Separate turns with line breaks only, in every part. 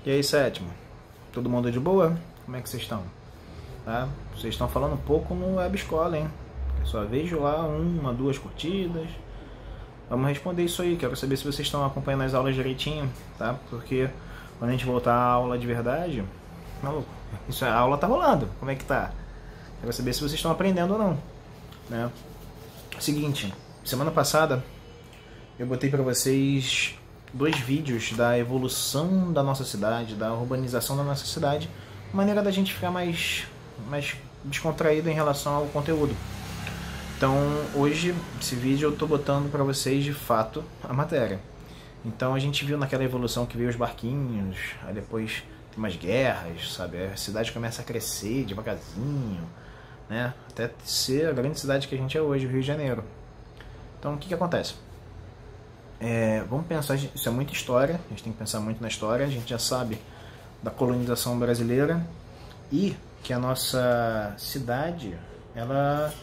E aí, sétimo? Todo mundo de boa? Como é que vocês estão? Tá? Vocês estão falando um pouco no Web Escola, hein? Eu só vejo lá uma, duas curtidas. Vamos responder isso aí. Quero saber se vocês estão acompanhando as aulas direitinho, tá? Porque quando a gente voltar à aula de verdade, maluco, a aula tá rolando. Como é que tá? Quero saber se vocês estão aprendendo ou não, né? Seguinte, semana passada eu botei para vocês 2 vídeos da evolução da nossa cidade, da urbanização da nossa cidade, maneira da gente ficar mais descontraído em relação ao conteúdo. Então hoje esse vídeo eu estou botando para vocês de fato a matéria. Então a gente viu naquela evolução que veio os barquinhos, aí depois tem umas guerras, sabe? A cidade começa a crescer devagarzinho, né? Até ser a grande cidade que a gente é hoje, o Rio de Janeiro. Então o que acontece? Vamos pensar, isso é muita história, a gente tem que pensar muito na história, a gente já sabe da colonização brasileira e que a nossa cidade, ela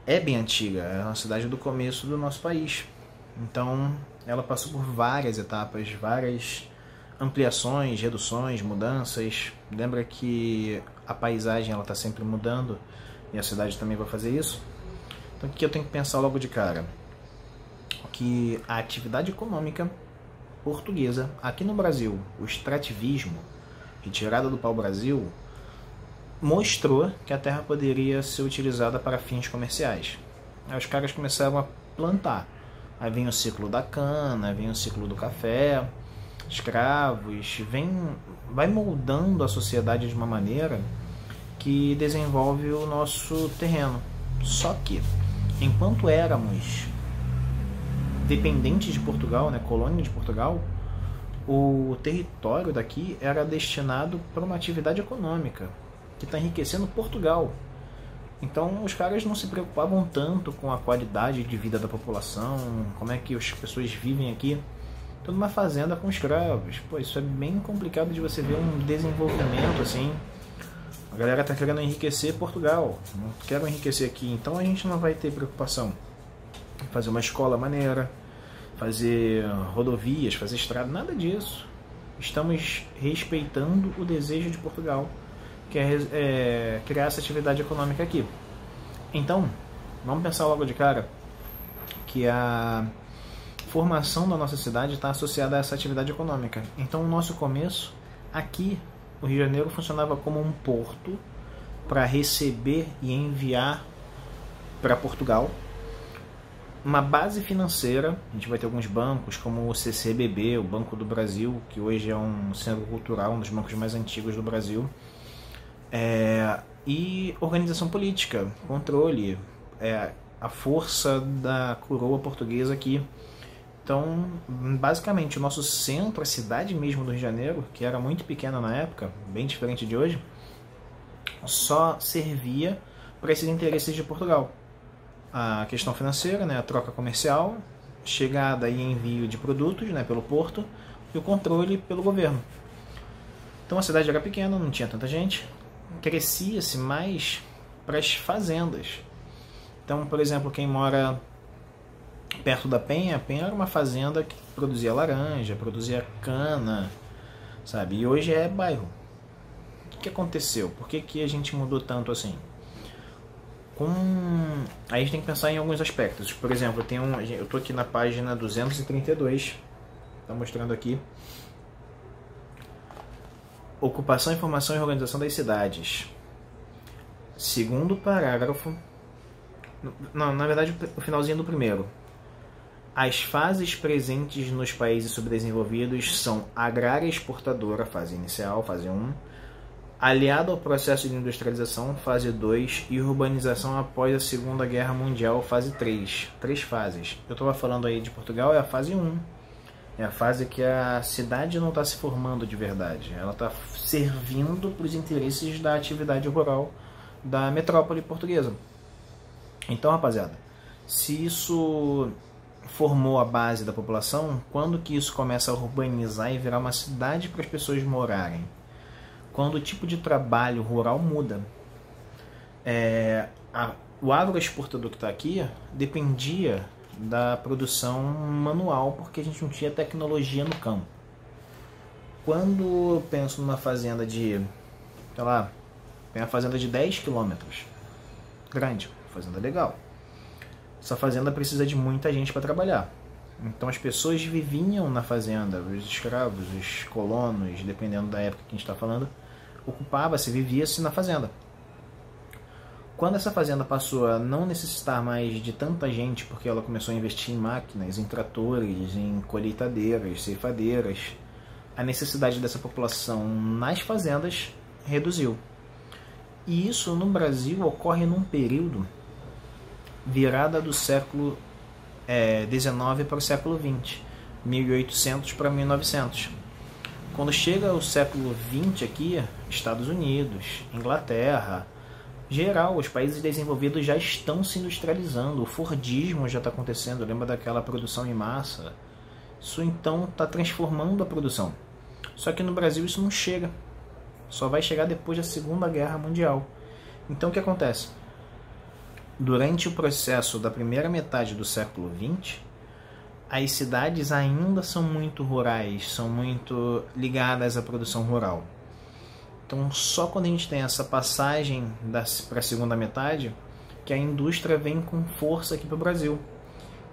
é bem antiga, é uma cidade do começo do nosso país. Então ela passou por várias etapas, várias ampliações, reduções, mudanças. Lembra que a paisagem ela está sempre mudando e a cidade também vai fazer isso? Então o que eu tenho que pensar logo de cara? Que a atividade econômica portuguesa aqui no Brasil, o extrativismo, retirada do pau-brasil, mostrou que a terra poderia ser utilizada para fins comerciais. Aí os caras começaram a plantar. Aí vem o ciclo da cana, vem o ciclo do café, escravos, vai moldando a sociedade de uma maneira que desenvolve o nosso terreno. Só que, enquanto éramos dependentes de Portugal, né, colônia de Portugal, o território daqui era destinado para uma atividade econômica que está enriquecendo Portugal. Então os caras não se preocupavam tanto com a qualidade de vida da população, como é que as pessoas vivem aqui. Tudo uma fazenda com escravos. Pô, isso é bem complicado de você ver um desenvolvimento assim. A galera está querendo enriquecer Portugal, não quero enriquecer aqui, então a gente não vai ter preocupação. Fazer uma escola maneira, fazer rodovias, fazer estrada, nada disso. Estamos respeitando o desejo de Portugal, que é criar essa atividade econômica aqui. Então, vamos pensar logo de cara que a formação da nossa cidade está associada a essa atividade econômica. Então, o nosso começo, aqui, o Rio de Janeiro funcionava como um porto para receber e enviar para Portugal uma base financeira. A gente vai ter alguns bancos, como o CCBB, o Banco do Brasil, que hoje é um centro cultural, um dos bancos mais antigos do Brasil. E organização política, controle, a força da coroa portuguesa aqui. Então, basicamente, o nosso centro, a cidade mesmo do Rio de Janeiro, que era muito pequena na época, bem diferente de hoje, só servia para esses interesses de Portugal. A questão financeira, né, a troca comercial, chegada e envio de produtos, né, pelo porto, e o controle pelo governo. Então a cidade era pequena, não tinha tanta gente, crescia-se mais para as fazendas. Então, por exemplo, quem mora perto da Penha, a Penha era uma fazenda que produzia laranja, produzia cana, sabe? E hoje é bairro. O que aconteceu? Por que a gente mudou tanto assim? Aí a gente tem que pensar em alguns aspectos. Por exemplo, eu estou aqui na página 232, está mostrando aqui ocupação, informação e organização das cidades. Segundo parágrafo, não, na verdade o finalzinho do primeiro. As fases presentes nos países subdesenvolvidos são agrária exportadora, fase inicial, fase 1, aliado ao processo de industrialização, fase 2, e urbanização após a Segunda Guerra Mundial, fase 3. 3 fases. Eu estava falando aí de Portugal, é a fase 1. É a fase que a cidade não está se formando de verdade. Ela está servindo para os interesses da atividade rural da metrópole portuguesa. Então, rapaziada, se isso formou a base da população, quando que isso começa a urbanizar e virar uma cidade para as pessoas morarem? Quando o tipo de trabalho rural muda. O agroexportador que está aqui dependia da produção manual, porque a gente não tinha tecnologia no campo. quando eu penso numa fazenda de, sei lá, tem uma fazenda de 10 quilômetros, grande, fazenda legal. Essa fazenda precisa de muita gente para trabalhar. Então as pessoas viviam na fazenda, os escravos, os colonos, dependendo da época que a gente está falando, ocupava-se, vivia-se na fazenda. Quando essa fazenda passou a não necessitar mais de tanta gente, porque ela começou a investir em máquinas, em tratores, em colheitadeiras, ceifadeiras, a necessidade dessa população nas fazendas reduziu. E isso no Brasil ocorre num período virada do século XIX para o século XX, 1800 para 1900. Quando chega o século XX aqui, Estados Unidos, Inglaterra, geral, os países desenvolvidos já estão se industrializando, o Fordismo já está acontecendo, lembra daquela produção em massa? Isso então está transformando a produção. Só que no Brasil isso não chega, só vai chegar depois da Segunda Guerra Mundial. Então o que acontece? Durante o processo da primeira metade do século XX, as cidades ainda são muito rurais, são muito ligadas à produção rural. Então, só quando a gente tem essa passagem para a segunda metade, que a indústria vem com força aqui para o Brasil.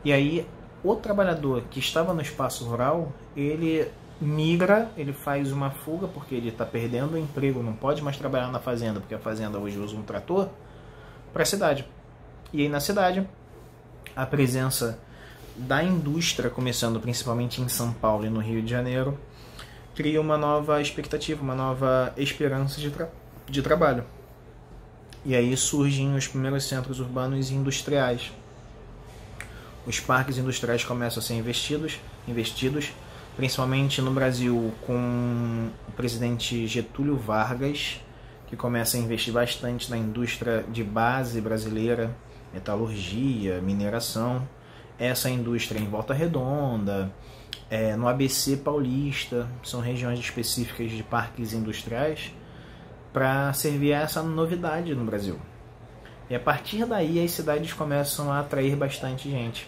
E aí, o trabalhador que estava no espaço rural, ele migra, ele faz uma fuga, porque ele está perdendo o emprego, não pode mais trabalhar na fazenda, porque a fazenda hoje usa um trator, para a cidade. E aí, na cidade, a presença da indústria, começando principalmente em São Paulo e no Rio de Janeiro, cria uma nova expectativa, uma nova esperança de trabalho. E aí surgem os primeiros centros urbanos e industriais. Os parques industriais começam a ser investidos, principalmente no Brasil com o presidente Getúlio Vargas, que começa a investir bastante na indústria de base brasileira, metalurgia, mineração. Essa indústria em Volta Redonda, no ABC Paulista, são regiões específicas de parques industriais para servir a essa novidade no Brasil. E a partir daí as cidades começam a atrair bastante gente.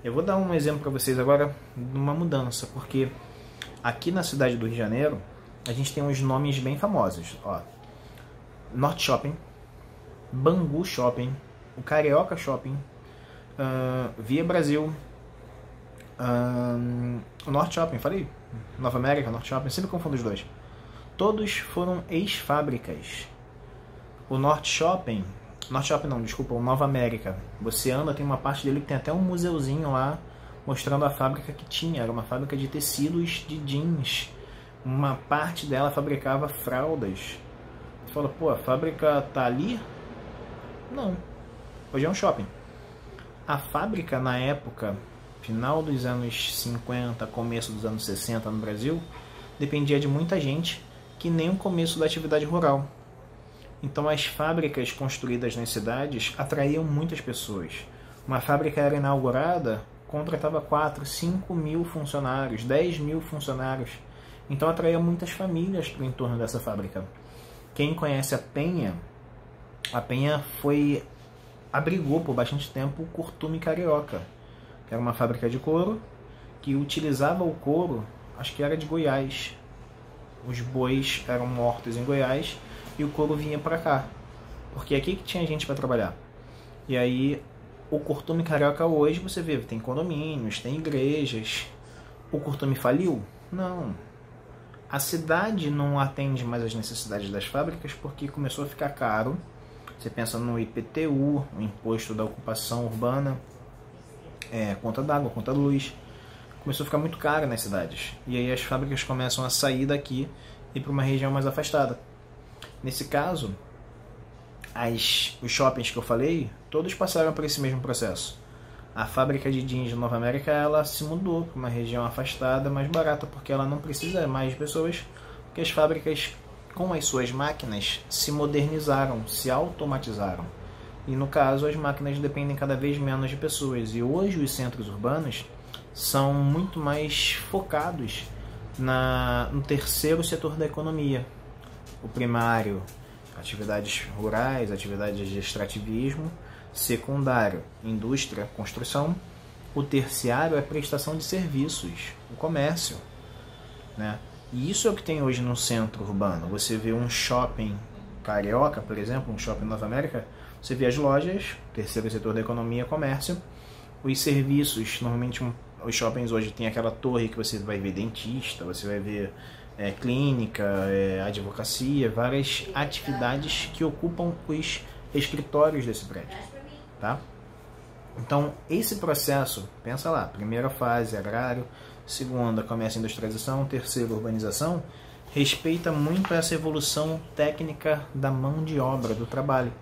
Eu vou dar um exemplo para vocês agora de uma mudança, porque aqui na cidade do Rio de Janeiro a gente tem uns nomes bem famosos. Ó, Norte Shopping, Bangu Shopping, o Carioca Shopping, Via Brasil, o Norte Shopping, falei? Nova América, Norte Shopping, sempre confundo os dois. Todos foram ex-fábricas. O Norte Shopping não, desculpa, o Nova América. Você anda, tem uma parte dele que tem até um museuzinho lá, mostrando a fábrica que tinha. Era uma fábrica de tecidos de jeans. Uma parte dela fabricava fraldas. Você fala, pô, a fábrica tá ali? Não. Hoje é um shopping. A fábrica, na época, final dos anos 50, começo dos anos 60 no Brasil, dependia de muita gente, que nem o começo da atividade rural. Então as fábricas construídas nas cidades atraíam muitas pessoas. Uma fábrica era inaugurada, contratava 4, 5 mil funcionários, 10 mil funcionários. Então atraía muitas famílias para o entorno dessa fábrica. Quem conhece a Penha abrigou por bastante tempo o Curtume Carioca, que era uma fábrica de couro que utilizava o couro, acho que era de Goiás. Os bois eram mortos em Goiás e o couro vinha para cá, porque aqui que tinha gente para trabalhar. E aí o Curtume Carioca hoje você vê, tem condomínios, tem igrejas. O Curtume faliu? Não. A cidade não atende mais às necessidades das fábricas porque começou a ficar caro. Você pensa no IPTU, o Imposto da Ocupação Urbana, conta d'água, conta da luz. Começou a ficar muito caro nas cidades. E aí as fábricas começam a sair daqui e ir para uma região mais afastada. Nesse caso, os shoppings que eu falei, todos passaram por esse mesmo processo. A fábrica de jeans de Nova América, ela se mudou para uma região afastada, mais barata, porque ela não precisa mais de pessoas, porque as fábricas, com as suas máquinas, se modernizaram, se automatizaram. E no caso, as máquinas dependem cada vez menos de pessoas. E hoje os centros urbanos são muito mais focados no terceiro setor da economia. O primário, atividades rurais, atividades de extrativismo. Secundário, indústria, construção. O terciário é prestação de serviços, o comércio, né? E isso é o que tem hoje no centro urbano. Você vê um shopping carioca, por exemplo, um shopping Nova América, você vê as lojas, terceiro setor da economia, comércio, os serviços, normalmente os shoppings hoje tem aquela torre que você vai ver dentista, você vai ver clínica, advocacia, várias atividades que ocupam os escritórios desse prédio, tá? Então, esse processo, pensa lá, primeira fase, agrário, segunda, comércio e industrialização, terceira, urbanização, respeita muito essa evolução técnica da mão de obra, do trabalho.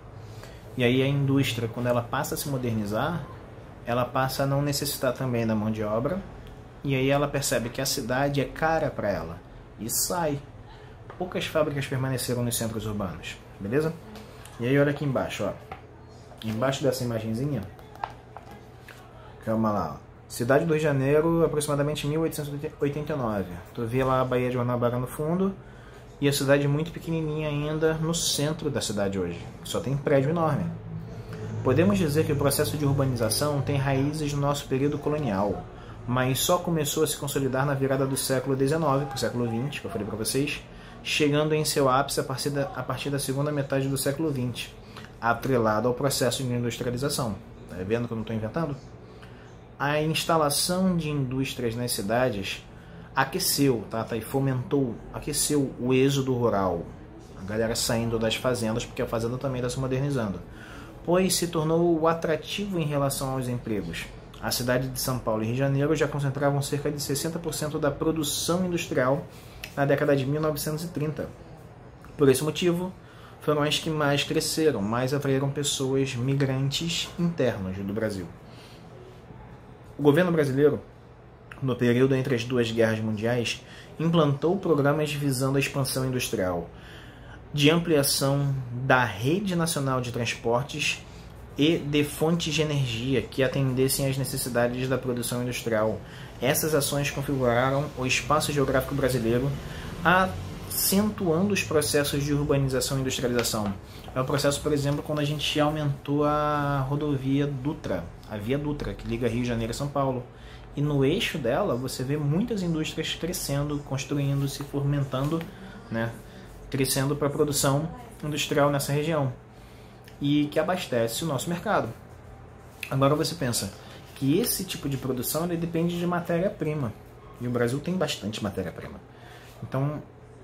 E aí a indústria, quando ela passa a se modernizar, ela passa a não necessitar também da mão de obra, e aí ela percebe que a cidade é cara para ela, e sai. Poucas fábricas permaneceram nos centros urbanos, beleza? E aí olha aqui embaixo, ó. Embaixo dessa imagenzinha, calma lá, ó. Cidade do Rio de Janeiro, aproximadamente 1889. Tu vê lá a Baía de Guanabara no fundo, e a cidade muito pequenininha ainda no centro da cidade hoje. Só tem prédio enorme. Podemos dizer que o processo de urbanização tem raízes no nosso período colonial, mas só começou a se consolidar na virada do século XIX para o século XX, que eu falei para vocês, chegando em seu ápice a partir da segunda metade do século XX, atrelado ao processo de industrialização. Tá vendo que eu não estou inventando? A instalação de indústrias nas cidades aqueceu, e fomentou, aqueceu o êxodo rural, a galera saindo das fazendas, porque a fazenda também está se modernizando, pois se tornou atrativo em relação aos empregos. A cidade de São Paulo e Rio de Janeiro já concentravam cerca de 60% da produção industrial na década de 1930. Por esse motivo, foram as que mais cresceram, mais atraíram pessoas migrantes internos do Brasil. O governo brasileiro, no período entre as duas guerras mundiais, implantou programas visando a expansão industrial, de ampliação da rede nacional de transportes e de fontes de energia que atendessem às necessidades da produção industrial. Essas ações configuraram o espaço geográfico brasileiro, acentuando os processos de urbanização e industrialização. É o processo, por exemplo, quando a gente aumentou a rodovia Dutra, a Via Dutra, que liga Rio de Janeiro a São Paulo. E no eixo dela você vê muitas indústrias crescendo, construindo, se fomentando, né? Crescendo para a produção industrial nessa região e que abastece o nosso mercado. Agora você pensa que esse tipo de produção ele depende de matéria-prima, e o Brasil tem bastante matéria-prima. Então,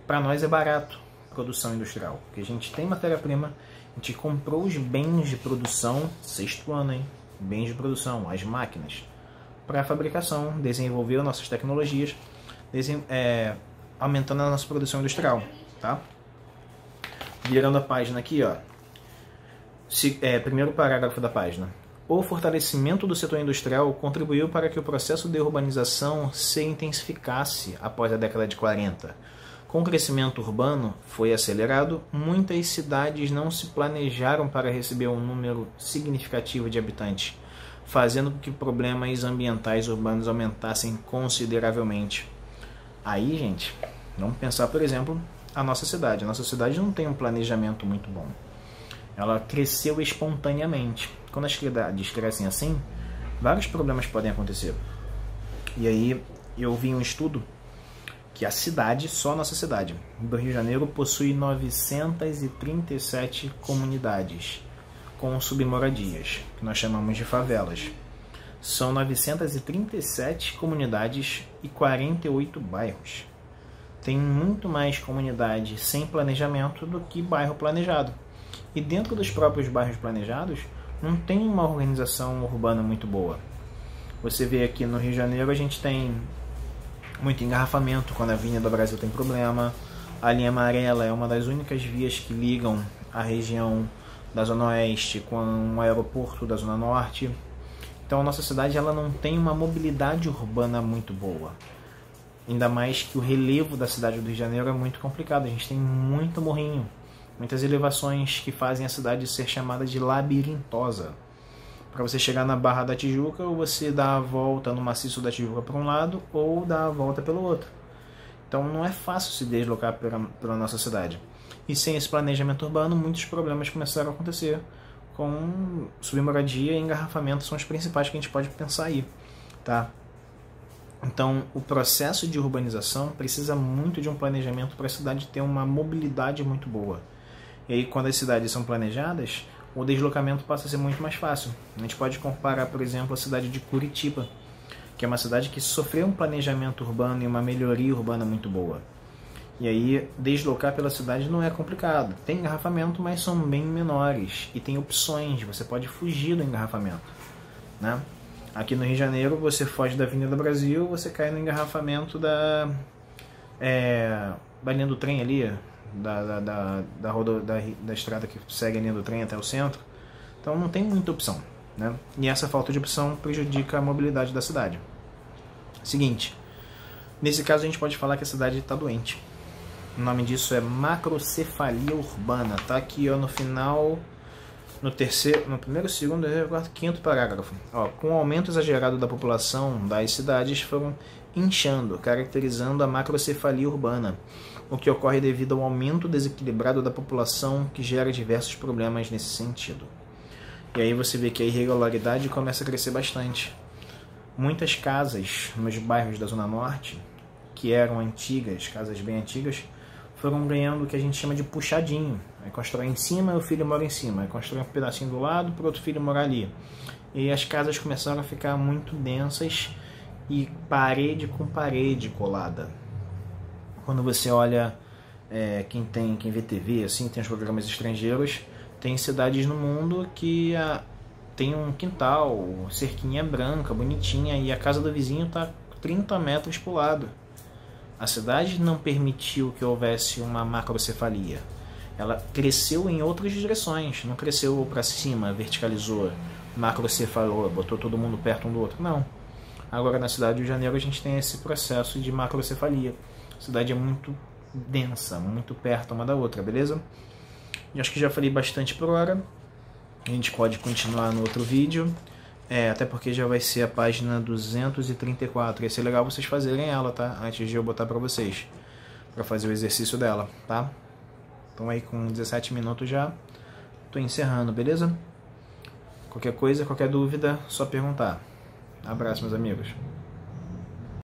para nós é barato a produção industrial, porque a gente tem matéria-prima, a gente comprou os bens de produção, sexto ano, hein? Bens de produção, as máquinas, para a fabricação, desenvolver nossas tecnologias, aumentando a nossa produção industrial, tá? Virando a página aqui, ó. Primeiro parágrafo da página. O fortalecimento do setor industrial contribuiu para que o processo de urbanização se intensificasse após a década de 40. Com o crescimento urbano foi acelerado, muitas cidades não se planejaram para receber um número significativo de habitantes, fazendo com que problemas ambientais urbanos aumentassem consideravelmente. Aí, gente, vamos pensar, por exemplo, a nossa cidade. A nossa cidade não tem um planejamento muito bom. Ela cresceu espontaneamente. Quando as cidades crescem assim, vários problemas podem acontecer. E aí eu vi um estudo que a cidade, só a nossa cidade, do Rio de Janeiro, possui 937 comunidades com submoradias, que nós chamamos de favelas. São 937 comunidades e 48 bairros. Tem muito mais comunidade sem planejamento do que bairro planejado. E dentro dos próprios bairros planejados, não tem uma organização urbana muito boa. Você vê aqui no Rio de Janeiro, a gente tem muito engarrafamento quando a Avenida Brasil tem problema. A linha amarela é uma das únicas vias que ligam a região da Zona Oeste com o aeroporto da Zona Norte. Então a nossa cidade ela não tem uma mobilidade urbana muito boa. Ainda mais que o relevo da cidade do Rio de Janeiro é muito complicado. A gente tem muito morrinho, muitas elevações que fazem a cidade ser chamada de labirintosa. Para você chegar na Barra da Tijuca, ou você dá a volta no maciço da Tijuca por um lado, ou dá a volta pelo outro. Então não é fácil se deslocar pela nossa cidade. E sem esse planejamento urbano, muitos problemas começaram a acontecer, com submoradia e engarrafamento são os principais que a gente pode pensar aí, tá? Então, o processo de urbanização precisa muito de um planejamento para a cidade ter uma mobilidade muito boa. E aí, quando as cidades são planejadas, o deslocamento passa a ser muito mais fácil. A gente pode comparar, por exemplo, a cidade de Curitiba, que é uma cidade que sofreu um planejamento urbano e uma melhoria urbana muito boa. E aí, deslocar pela cidade não é complicado. Tem engarrafamento, mas são bem menores. E tem opções, você pode fugir do engarrafamento, né? Aqui no Rio de Janeiro, você foge da Avenida Brasil, você cai no engarrafamento da linha do trem ali, da estrada que segue a linha do trem até o centro. Então não tem muita opção, né? E essa falta de opção prejudica a mobilidade da cidade. Seguinte, nesse caso a gente pode falar que a cidade está doente. O nome disso é macrocefalia urbana. Tá aqui ó, no final, no primeiro, segundo, quarto, quinto parágrafo. Ó, com o aumento exagerado da população das cidades foram inchando, caracterizando a macrocefalia urbana, o que ocorre devido ao aumento desequilibrado da população que gera diversos problemas nesse sentido. E aí você vê que a irregularidade começa a crescer bastante. Muitas casas nos bairros da Zona Norte, que eram antigas, casas bem antigas, foram ganhando o que a gente chama de puxadinho. Aí constrói em cima e o filho mora em cima. Aí constrói um pedacinho do lado para o outro filho morar ali. E as casas começaram a ficar muito densas e parede com parede colada. Quando você olha, quem vê TV, assim, tem os programas estrangeiros, tem cidades no mundo que tem um quintal, cerquinha branca, bonitinha, e a casa do vizinho está 30 metros para o lado. A cidade não permitiu que houvesse uma macrocefalia. Ela cresceu em outras direções, não cresceu para cima, verticalizou, macrocefalou, botou todo mundo perto um do outro, não. Agora na cidade do Rio de Janeiro a gente tem esse processo de macrocefalia. A cidade é muito densa, muito perto uma da outra, beleza? Eu acho que já falei bastante por hora. A gente pode continuar no outro vídeo. Até porque já vai ser a página 234. Ia ser legal vocês fazerem ela, tá? Antes de eu botar pra vocês. Pra fazer o exercício dela, tá? Então aí com 17 minutos já tô encerrando, beleza? Qualquer coisa, qualquer dúvida, só perguntar. Abraço, meus amigos.